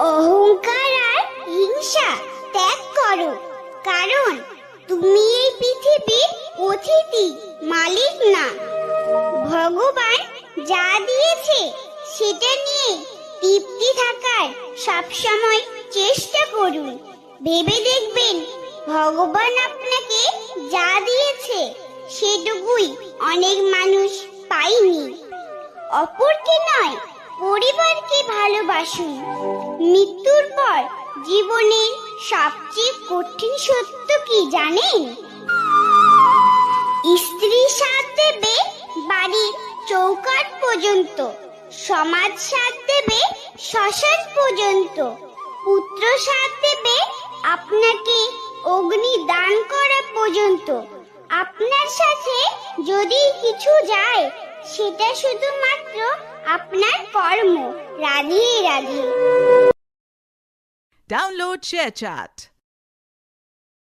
অহংকার আর হিংসা ত্যাগ করো, কারণ তুমি এই পৃথিবীর অতিথি, মালিক না। ভগবান যা দিয়েছে সেটা নিয়ে তৃপ্তি থাকার সবসময় চেষ্টা করুন। ভেবে দেখবেন ভগবান আপনাকে যা দিয়েছে সেটুকুই অনেক মানুষ পায়নি। অপরকে নয়, পরিবারকে ভালোবাসুন। মৃত্যুর পর জীবনের সবচেয়ে কঠিন সত্য কি জানেন? স্ত্রী সাথ দেবে বাড়ির চৌকাঠ পর্যন্ত, সমাজ সাথ দেবে শ্মশান পর্যন্ত, পুত্র সাথ দেবে আপনাকে অগ্নি দান করা পর্যন্ত। আপনার সাথে যদি কিছু যায় সেটা শুধুমাত্র আপনার কর্ম। রাধে রাধে। Download ShareChat.